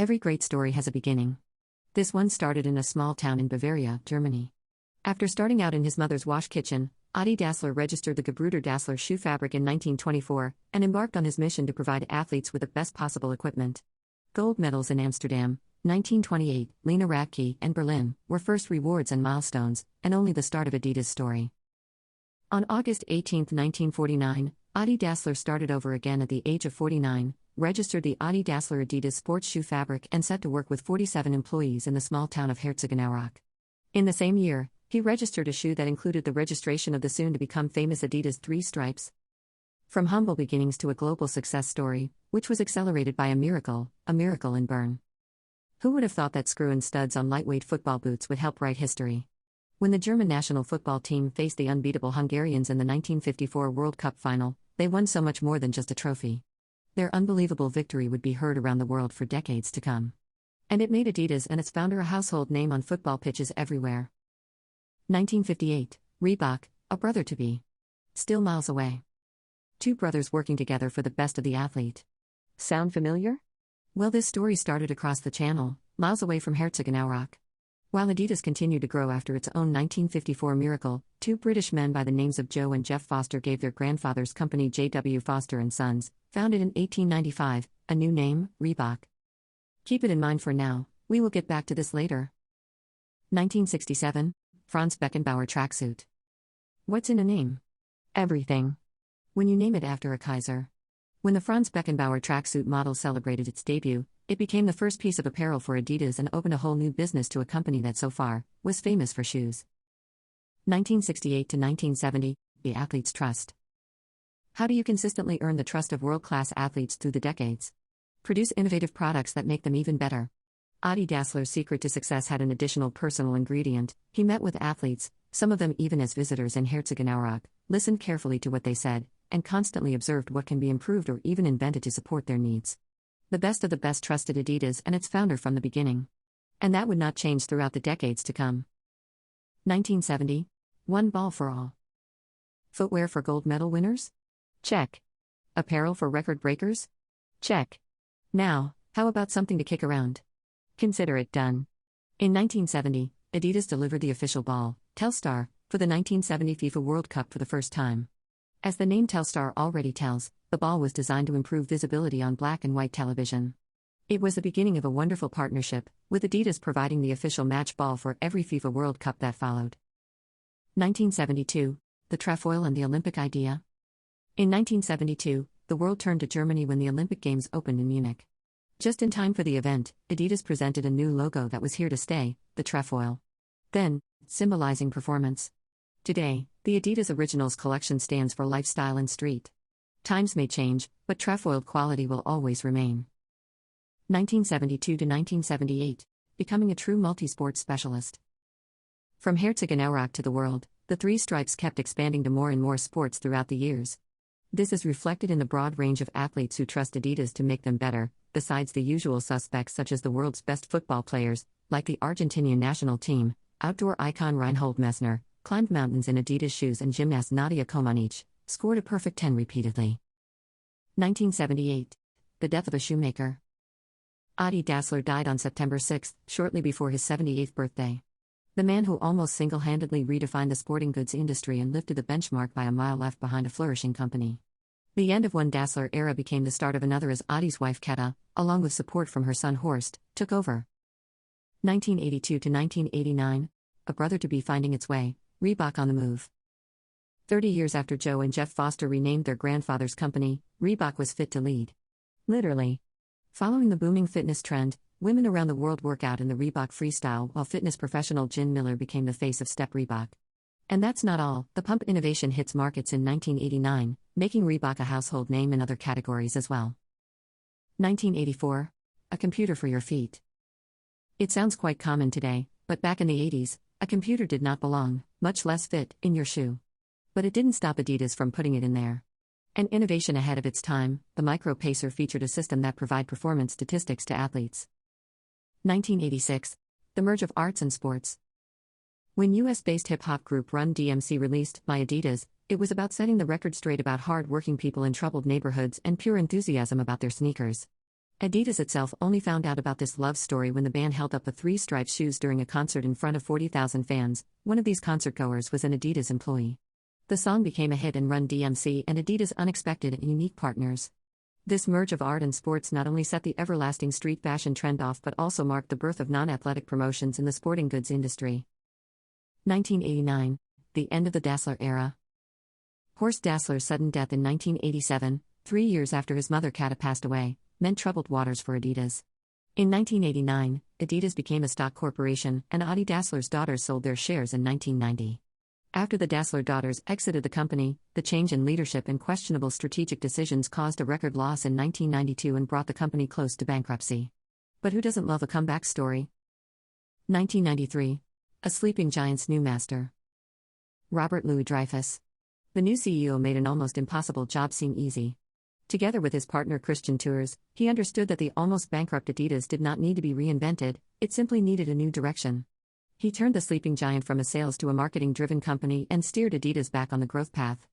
Every great story has a beginning. This one started in a small town in Bavaria, Germany. After starting out in his mother's wash kitchen, Adolf Dassler registered the Gebrüder Dassler shoe fabric in 1924 and embarked on his mission to provide athletes with the best possible equipment. Gold medals in Amsterdam, 1928, Lena Radke, and Berlin were first rewards and milestones, and only the start of Adidas' story. On August 18, 1949, Adolf Dassler started over again at the age of 49, registered the Adolf Dassler Adidas sports shoe fabric, and set to work with 47 employees in the small town of Herzogenaurach. In the same year, he registered a shoe that included the registration of the soon-to-become famous Adidas 3 stripes. From humble beginnings to a global success story, which was accelerated by a miracle in Bern. Who would have thought that screw and studs on lightweight football boots would help write history? When the German national football team faced the unbeatable Hungarians in the 1954 World Cup final, they won so much more than just a trophy. Their unbelievable victory would be heard around the world for decades to come. And it made Adidas and its founder a household name on football pitches everywhere. 1958, Reebok, a brother-to-be. Still miles away. Two brothers working together for the best of the athlete. Sound familiar? Well, this story started across the channel, miles away from Herzogenaurach. While Adidas continued to grow after its own 1954 miracle, two British men by the names of Joe and Jeff Foster gave their grandfather's company J.W. Foster & Sons, founded in 1895, a new name, Reebok. Keep it in mind for now, we will get back to this later. 1967, Franz Beckenbauer tracksuit. What's in a name? Everything. When you name it after a Kaiser. When the Franz Beckenbauer tracksuit model celebrated its debut, it became the first piece of apparel for Adidas and opened a whole new business to a company that so far was famous for shoes. 1968 to 1970, the athlete's trust. How do you consistently earn the trust of world-class athletes through the decades? Produce innovative products that make them even better. Adolf Dassler's secret to success had an additional personal ingredient. He met with athletes, some of them even as visitors in Herzogenaurach, listened carefully to what they said, and constantly observed what can be improved or even invented to support their needs. The best of the best trusted Adidas and its founder from the beginning. And that would not change throughout the decades to come. 1970, One Ball for All. Footwear for gold medal winners? Check. Apparel for record breakers? Check. Now, how about something to kick around? Consider it done. In 1970, Adidas delivered the official ball, Telstar, for the 1970 FIFA World Cup for the first time. As the name Telstar already tells, the ball was designed to improve visibility on black and white television. It was the beginning of a wonderful partnership, with Adidas providing the official match ball for every FIFA World Cup that followed. 1972, the trefoil and the Olympic idea. In 1972, the world turned to Germany when the Olympic Games opened in Munich. Just in time for the event, Adidas presented a new logo that was here to stay, the trefoil. Then, symbolizing performance. Today, the Adidas Originals collection stands for lifestyle and street. Times may change, but trefoiled quality will always remain. 1972 to 1978, becoming a true multi-sport specialist. From Herzogenaurach to the world, the three stripes kept expanding to more and more sports throughout the years. This is reflected in the broad range of athletes who trust Adidas to make them better, besides the usual suspects such as the world's best football players, like the Argentinian national team, outdoor icon Reinhold Messner, climbed mountains in Adidas shoes, and gymnast Nadia Comaneci scored a perfect 10 repeatedly. 1978. The death of a shoemaker. Adolf Dassler died on September 6, shortly before his 78th birthday. The man who almost single-handedly redefined the sporting goods industry and lifted the benchmark by a mile left behind a flourishing company. The end of one Dassler era became the start of another as Adi's wife Ketta, along with support from her son Horst, took over. 1982 to 1989. A brother-to-be finding its way, Reebok on the move. 30 years after Joe and Jeff Foster renamed their grandfather's company, Reebok was fit to lead. Literally. Following the booming fitness trend, women around the world work out in the Reebok freestyle, while fitness professional Jen Miller became the face of Step Reebok. And that's not all. The pump innovation hits markets in 1989, making Reebok a household name in other categories as well. 1984. A computer for your feet. It sounds quite common today, but back in the 80s, a computer did not belong, much less fit, in your shoe. But it didn't stop Adidas from putting it in there. An innovation ahead of its time, the Micro Pacer featured a system that provided performance statistics to athletes. 1986. The merge of arts and sports. When US-based hip-hop group Run DMC released My Adidas, it was about setting the record straight about hard-working people in troubled neighborhoods and pure enthusiasm about their sneakers. Adidas itself only found out about this love story when the band held up the three-striped shoes during a concert in front of 40,000 fans. One of these concertgoers was an Adidas employee. The song became a hit and Run DMC and Adidas unexpected and unique partners. This merge of art and sports not only set the everlasting street fashion trend off but also marked the birth of non-athletic promotions in the sporting goods industry. 1989. The end of the Dassler era. Horst Dassler's sudden death in 1987, 3 years after his mother Kata passed away, meant troubled waters for Adidas. In 1989, Adidas became a stock corporation, and Adi Dassler's daughters sold their shares in 1990. After the Dassler daughters exited the company, the change in leadership and questionable strategic decisions caused a record loss in 1992 and brought the company close to bankruptcy. But who doesn't love a comeback story? 1993. A sleeping giant's new master. Robert Louis Dreyfus. The new CEO made an almost impossible job seem easy. Together with his partner Christian Tours, he understood that the almost bankrupt Adidas did not need to be reinvented, it simply needed a new direction. He turned the sleeping giant from a sales to a marketing-driven company and steered Adidas back on the growth path.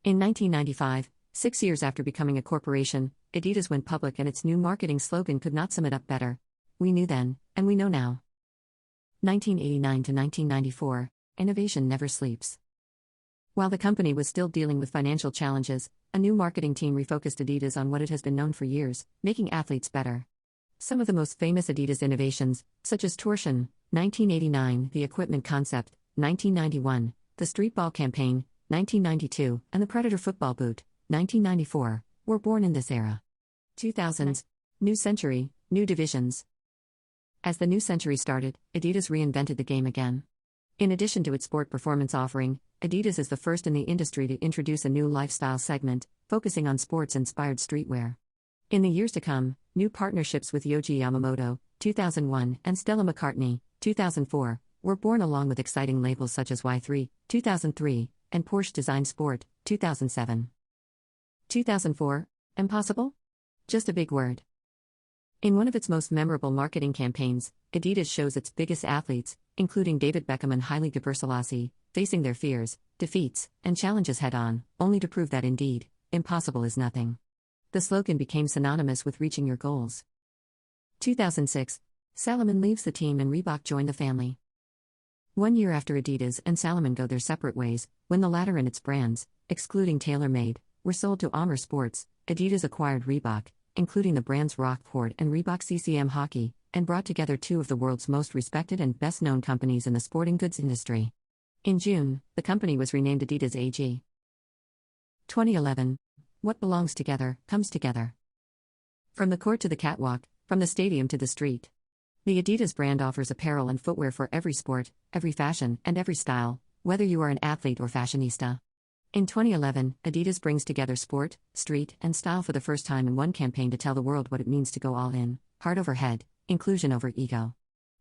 In 1995, 6 years after becoming a corporation, Adidas went public and its new marketing slogan could not sum it up better. We knew then, and we know now. 1989 to 1994, innovation never sleeps. While the company was still dealing with financial challenges, a new marketing team refocused Adidas on what it has been known for years, making athletes better. Some of the most famous Adidas innovations, such as Torsion, 1989, the equipment concept, 1991, the street ball campaign, 1992, and the Predator football boot, 1994, were born in this era. 2000s, new century, new divisions. As the new century started, Adidas reinvented the game again. In addition to its sport performance offering, Adidas is the first in the industry to introduce a new lifestyle segment, focusing on sports-inspired streetwear. In the years to come, new partnerships with Yohji Yamamoto, 2001, and Stella McCartney, 2004, were born along with exciting labels such as Y3, 2003, and Porsche Design Sport, 2007. 2004, impossible? Just a big word. In one of its most memorable marketing campaigns, Adidas shows its biggest athletes, including David Beckham and Haile Gebrselassie, facing their fears, defeats, and challenges head-on, only to prove that indeed, impossible is nothing. The slogan became synonymous with reaching your goals. 2006, Salomon leaves the team and Reebok joined the family. 1 year after Adidas and Salomon go their separate ways, when the latter and its brands, excluding TaylorMade, were sold to Amer Sports, Adidas acquired Reebok, including the brands Rockport and Reebok CCM Hockey, and brought together two of the world's most respected and best-known companies in the sporting goods industry. In June, the company was renamed Adidas AG. 2011. What belongs together, comes together. From the court to the catwalk, from the stadium to the street. The Adidas brand offers apparel and footwear for every sport, every fashion, and every style, whether you are an athlete or fashionista. In 2011, Adidas brings together sport, street, and style for the first time in one campaign to tell the world what it means to go all in, heart over head, inclusion over ego.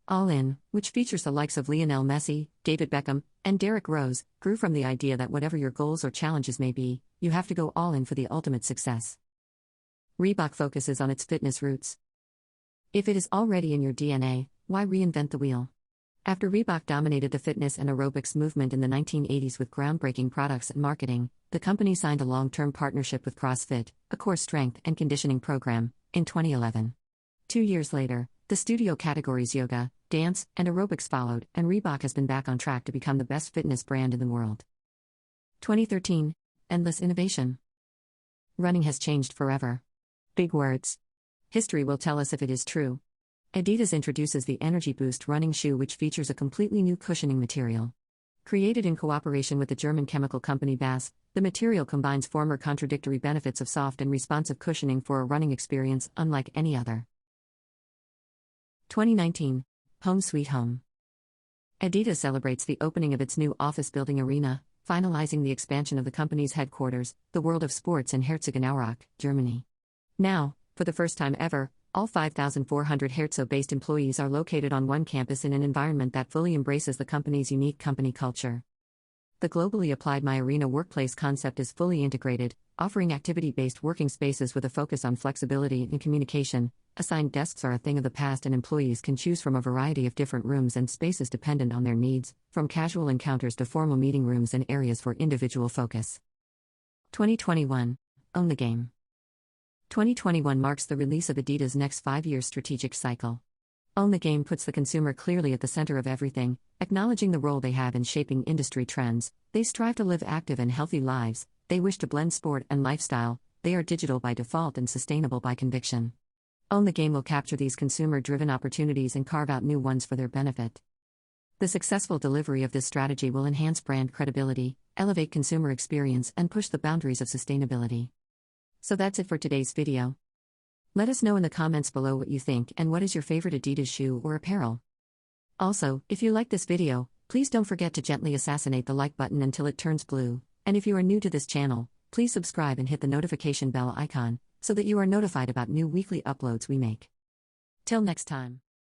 All In, which features the likes of Lionel Messi, David Beckham, and Derrick Rose, grew from the idea that whatever your goals or challenges may be, you have to go all in for the ultimate success. Reebok focuses on its fitness roots. If it is already in your DNA, why reinvent the wheel? After Reebok dominated the fitness and aerobics movement in the 1980s with groundbreaking products and marketing, the company signed a long-term partnership with CrossFit, a core strength and conditioning program, in 2011. 2 years later, the studio categories yoga, dance, and aerobics followed, and Reebok has been back on track to become the best fitness brand in the world. 2013. Endless innovation. Running has changed forever. Big words. History will tell us if it is true. Adidas introduces the Energy Boost running shoe, which features a completely new cushioning material. Created in cooperation with the German chemical company BASF, the material combines former contradictory benefits of soft and responsive cushioning for a running experience unlike any other. 2019. Home Sweet Home. Adidas celebrates the opening of its new office building Arena, finalizing the expansion of the company's headquarters, the World of Sports in Herzogenaurach, Germany. Now, for the first time ever, all 5,400 Herzogenaurach-based employees are located on one campus in an environment that fully embraces the company's unique company culture. The globally applied My Arena workplace concept is fully integrated, offering activity-based working spaces with a focus on flexibility and communication. Assigned desks are a thing of the past, and employees can choose from a variety of different rooms and spaces dependent on their needs, from casual encounters to formal meeting rooms and areas for individual focus. 2021. Own the game. 2021 marks the release of Adidas' next 5-year strategic cycle. Own the Game puts the consumer clearly at the center of everything, acknowledging the role they have in shaping industry trends. They strive to live active and healthy lives, they wish to blend sport and lifestyle, they are digital by default and sustainable by conviction. Own the Game will capture these consumer-driven opportunities and carve out new ones for their benefit. The successful delivery of this strategy will enhance brand credibility, elevate consumer experience, and push the boundaries of sustainability. So that's it for today's video. Let us know in the comments below what you think and what is your favorite Adidas shoe or apparel. Also, if you like this video, please don't forget to gently assassinate the like button until it turns blue, and if you are new to this channel, please subscribe and hit the notification bell icon, so that you are notified about new weekly uploads we make. Till next time.